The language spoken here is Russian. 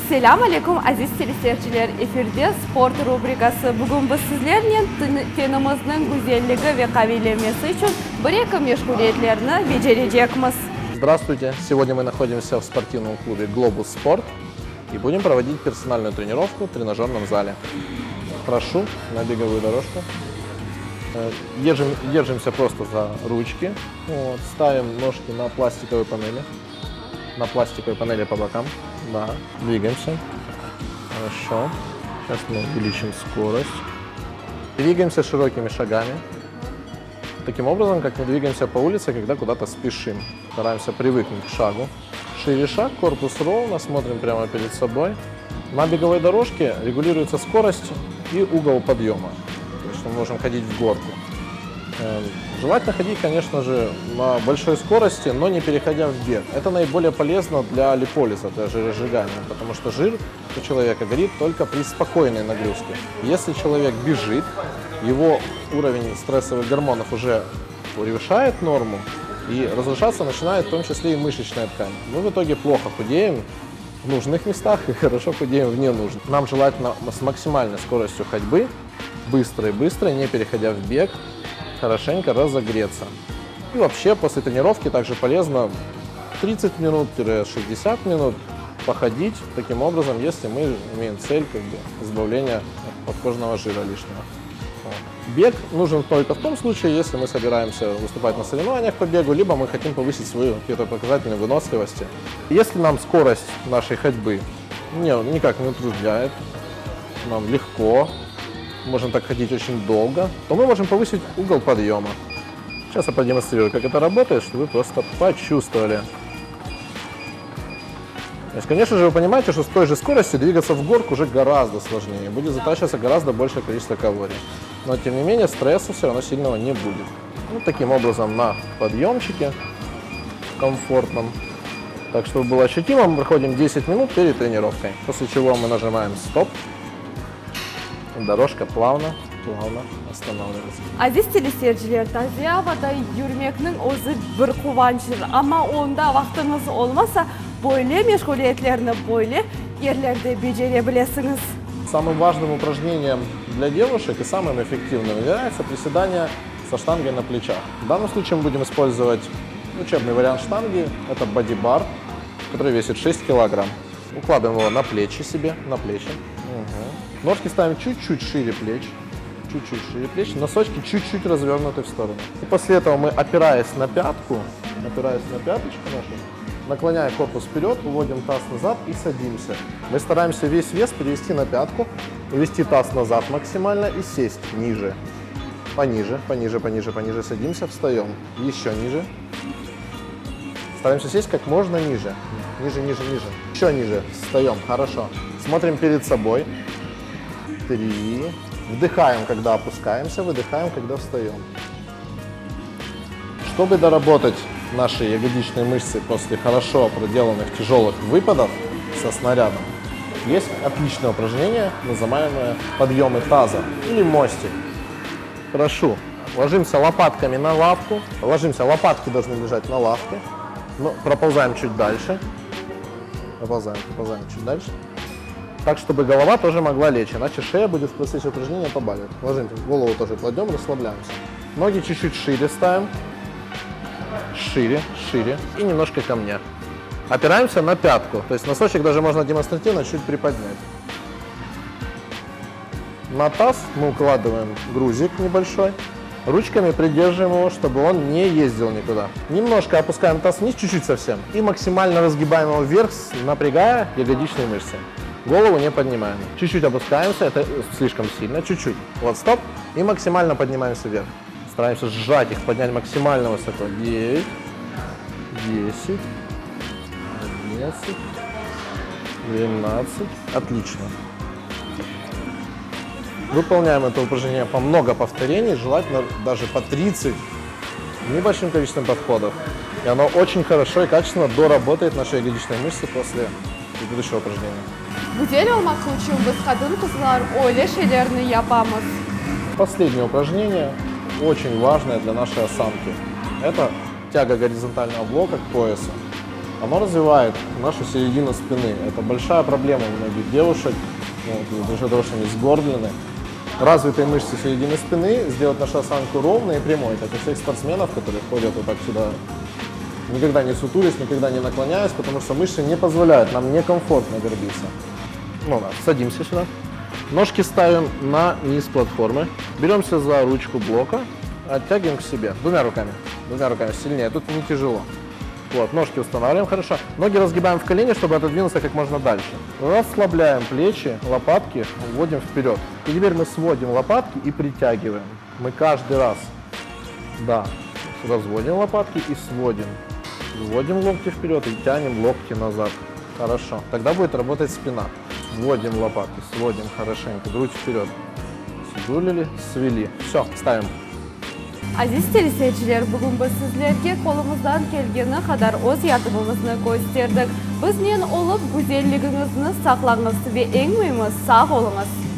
Assalamu alaikum aziz teleseyirciler. Efirde sport rubrikası. Bugün biz sizlerle tenimizin güzelliği ve kavilemesi için bir meşguliyetlerini becereceğimiz. Здравствуйте! Сегодня мы находимся в спортивном клубе Globus Sport и будем проводить персональную тренировку в тренажерном зале. Прошу на беговую дорожку. Держимся просто за ручки. Вот, ставим ножки на пластиковой панели. На пластиковой панели по бокам. Да, двигаемся. Хорошо. Сейчас мы увеличим скорость. Двигаемся широкими шагами. Таким образом, как мы двигаемся по улице, когда куда-то спешим. Стараемся привыкнуть к шагу. Шире шаг, корпус ровно, смотрим прямо перед собой. На беговой дорожке регулируется скорость и угол подъема. То есть мы можем ходить в горку. Желательно ходить, конечно же, на большой скорости, но не переходя в бег. Это наиболее полезно для липолиза, для жиросжигания, потому что жир у человека горит только при спокойной нагрузке. Если человек бежит, его уровень стрессовых гормонов уже превышает норму, и разрушаться начинает в том числе и мышечная ткань. Мы в итоге плохо худеем в нужных местах и хорошо худеем в ненужных. Нам желательно с максимальной скоростью ходьбы, быстро, не переходя в бег, хорошенько разогреться. И вообще после тренировки также полезно 30 минут-60 минут походить таким образом, если мы имеем цель избавления от подкожного жира лишнего. Бег нужен только в том случае, если мы собираемся выступать на соревнованиях по бегу, либо мы хотим повысить свою какие-то показательные выносливости. Если нам скорость нашей ходьбы никак не утруждает, нам легко, можем так ходить очень долго, то мы можем повысить угол подъема. Сейчас я продемонстрирую, как это работает, чтобы вы просто почувствовали. То есть, конечно же, вы понимаете, что с той же скоростью двигаться в горку уже гораздо сложнее, будет затрачиваться гораздо большее количество калорий. Но, тем не менее, стресса все равно сильного не будет. Вот таким образом на подъемчике комфортном. Так, чтобы было ощутимо, мы проходим 10 минут перед тренировкой, после чего мы нажимаем «Стоп». Дорожка плавно останавливается. Aziz teleseyirciler, taze havada yürümeknin özü bir kuvvançtır. Ama onda vaktiniz olmasa böyle meşguliyetlerini böyle yerlerde becerebilirsiniz. Самым важным упражнением для девушек и самым эффективным является приседание со штангой на плечах. В данном случае мы будем использовать учебный вариант штанги. Это бодибар, который весит 6 килограмм. Укладываем его на плечи себе, на плечи. Ножки ставим чуть-чуть шире плеч, носочки чуть-чуть развернуты в сторону. И после этого мы, опираясь на пяточку нашу, наклоняя корпус вперед, уводим таз назад и садимся. Мы стараемся весь вес перевести на пятку, увести таз назад максимально и сесть ниже. Пониже, садимся, встаем. Еще ниже. Стараемся сесть как можно ниже. Ниже. Еще ниже. Встаем. Хорошо. Смотрим перед собой. 3. Вдыхаем, когда опускаемся, выдыхаем, когда встаем. Чтобы доработать наши ягодичные мышцы после хорошо проделанных тяжелых выпадов со снарядом, есть отличное упражнение, называемое подъемы таза или мостик. Прошу, ложимся лопатками на лавку, лопатки должны лежать на лавке, но проползаем чуть дальше, чуть дальше. Так, чтобы голова тоже могла лечь, иначе шея будет в процессе упражнения побаливать. Ложимся, голову тоже кладем, расслабляемся. Ноги чуть-чуть шире ставим. Шире. И немножко ко мне. Опираемся на пятку. То есть носочек даже можно демонстративно чуть приподнять. На таз мы укладываем грузик небольшой. Ручками придерживаем его, чтобы он не ездил никуда. Немножко опускаем таз вниз, чуть-чуть совсем. И максимально разгибаем его вверх, напрягая ягодичные мышцы. Голову не поднимаем. Чуть-чуть опускаемся, это слишком сильно, чуть-чуть. Вот, стоп. И максимально поднимаемся вверх. Стараемся сжать их, поднять максимально высоко. 9, 10, 11, 12. Отлично. Выполняем это упражнение по много повторений, желательно даже по 30, небольшим количеством подходов. И оно очень хорошо и качественно доработает наши ягодичные мышцы после предыдущего упражнения. Güzel olmak için biz kadın kızlar öyle şeylerini yapamız. Последнее упражнение очень важное для нашей осанки. Это тяга горизонтального блока к поясу. Оно развивает нашу середину спины. Это большая проблема у многих девушек, вот, из-за того, что они сгорблены. Развитые мышцы середины спины сделать нашу осанку ровной и прямой, как у всех спортсменов, которые ходят вот так сюда, никогда не сутулись, никогда не наклоняясь, потому что мышцы не позволяют, нам некомфортно горбиться. Ну да, садимся сюда. Ножки ставим на низ платформы, беремся за ручку блока, оттягиваем к себе двумя руками сильнее, тут не тяжело. Вот, ножки устанавливаем хорошо, ноги разгибаем в колени, чтобы отодвинуться как можно дальше. Расслабляем плечи, лопатки, вводим вперед. И теперь мы сводим лопатки и притягиваем. Мы каждый раз, да, разводим лопатки и сводим. Вводим локти вперед и тянем локти назад. Хорошо, тогда будет работать спина. Вводим лопатки, сводим хорошенько, грудь вперед. Сгулили, свели. Все, ставим. Aziz teleseyirciler, bugün biz sizlerge kolumuzdan kelgeni kadar öz yardımımızı gösterdik. Bizden olup güzelliğinizni saqlаңыз ve en mühimi sağ olunuz.